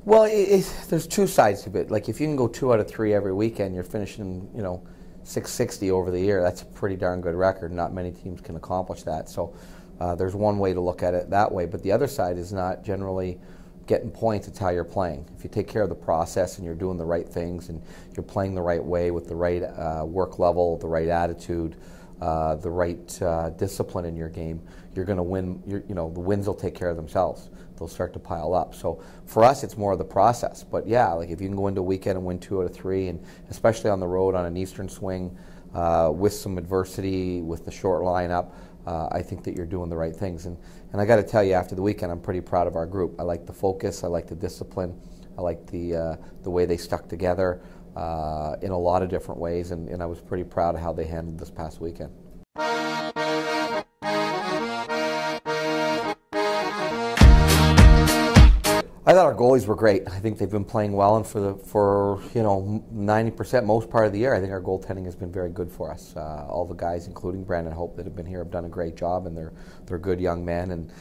Well, there's two sides to it. Like if you can go 2 out of 3 every weekend, you're finishing, 660 over the year. That's a pretty darn good record. Not many teams can accomplish that. So there's one way to look at it that way. But the other side is not generally getting points. It's how you're playing. If you take care of the process and you're doing the right things and you're playing the right way with the right work level, the right attitude, the right discipline in your game, you're going to win. The wins will take care of themselves. They'll start to pile up. So for us, it's more of the process. But yeah, like if you can go into a weekend and win 2 out of 3, and especially on the road on an eastern swing with some adversity, with the short lineup, I think that you're doing the right things. And I got to tell you, after the weekend, I'm pretty proud of our group. I like the focus. I like the discipline. I like the way they stuck together in a lot of different ways. And I was pretty proud of how they handled this past weekend. I thought our goalies were great. I think they've been playing well, and for 90% most part of the year, I think our goaltending has been very good for us. All the guys, including Brandon Hope, that have been here, have done a great job, and they're good young men, and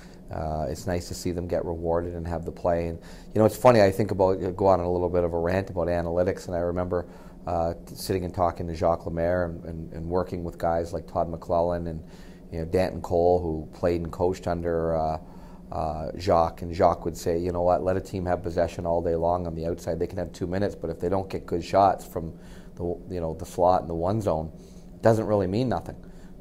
it's nice to see them get rewarded and have the play. And it's funny. I think about go on a little bit of a rant about analytics, and I remember sitting and talking to Jacques Lemaire and working with guys like Todd McClellan and Danton Cole, who played and coached under Jacques, and Jacques would say, you know what, let a team have possession all day long on the outside. They can have 2 minutes, but if they don't get good shots from the slot and the one zone, it doesn't really mean nothing.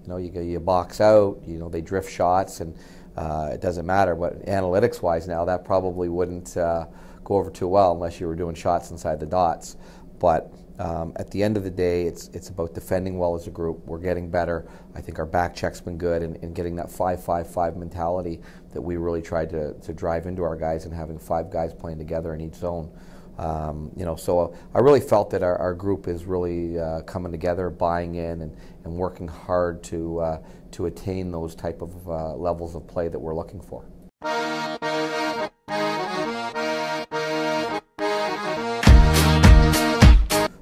You box out, they drift shots, and it doesn't matter. But analytics-wise now, that probably wouldn't go over too well unless you were doing shots inside the dots. But at the end of the day, it's about defending well as a group. We're getting better. I think our back check's been good, and getting that 5-5-5 mentality that we really tried to drive into our guys, and having 5 guys playing together in each zone. So I really felt that our group is really coming together, buying in, and working hard to attain those type of levels of play that we're looking for.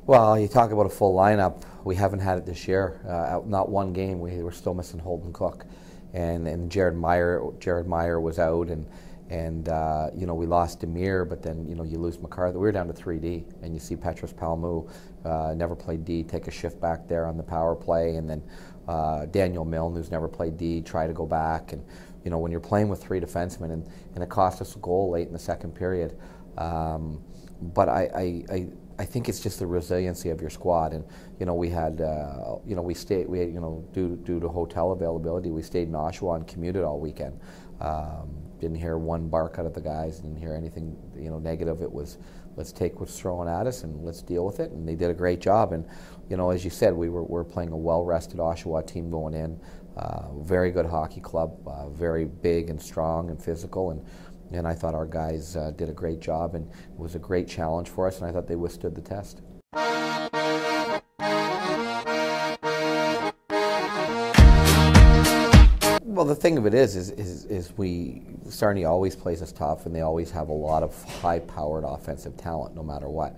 Well, you talk about a full lineup. We haven't had it this year. Not one game. We were still missing Holden Cook, and Jared Meyer was out, and we lost Demir, but then you lose McCarthy. We were down to 3D, and you see Petrus Palmu never played D, take a shift back there on the power play, and then Daniel Milne, who's never played D, try to go back, and when you're playing with 3 defensemen, and it cost us a goal late in the second period. But I think it's just the resiliency of your squad, and we had we stayed due to hotel availability, we stayed in Oshawa and commuted all weekend. Didn't hear one bark out of the guys, didn't hear anything negative. It was, let's take what's thrown at us and let's deal with it, and they did a great job. And as you said, we're playing a well-rested Oshawa team going in, very good hockey club, very big and strong and physical, and I thought our guys did a great job, and it was a great challenge for us, and I thought they withstood the test. Well, the thing of it is Sarnia always plays us tough, and they always have a lot of high-powered offensive talent, no matter what.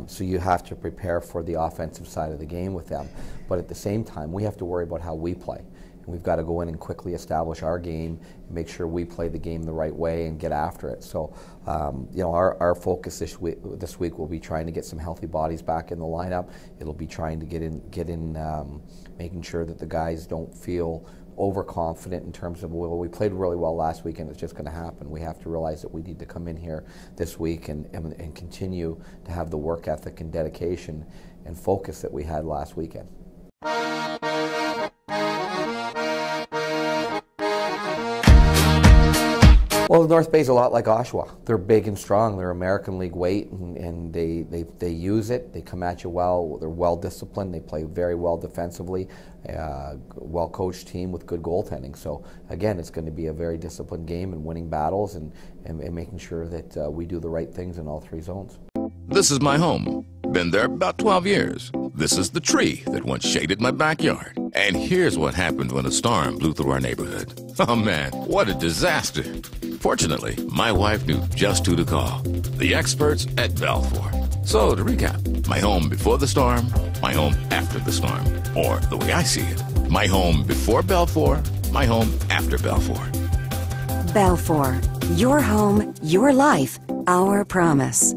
So you have to prepare for the offensive side of the game with them. But at the same time, we have to worry about how we play. And we've got to go in and quickly establish our game, and make sure we play the game the right way and get after it. So, our focus this week will be trying to get some healthy bodies back in the lineup. It'll be trying to get in, making sure that the guys don't feel overconfident in terms of, well, we played really well last week and it's just going to happen. We have to realize that we need to come in here this week and continue to have the work ethic and dedication and focus that we had last weekend. Well, the North Bay is a lot like Oshawa. They're big and strong. They're American League weight, and they use it. They come at you well. They're well disciplined. They play very well defensively. Well coached team with good goaltending. So again, it's going to be a very disciplined game, and winning battles and making sure that we do the right things in all 3 zones. This is my home. Been there about 12 years. This is the tree that once shaded my backyard. And here's what happened when a storm blew through our neighborhood. Oh man, what a disaster. Fortunately, my wife knew just who to call. The experts at Balfour. So to recap, my home before the storm, my home after the storm. Or the way I see it, My home before Balfour, my home after Balfour. Balfour, your home, your life, our promise.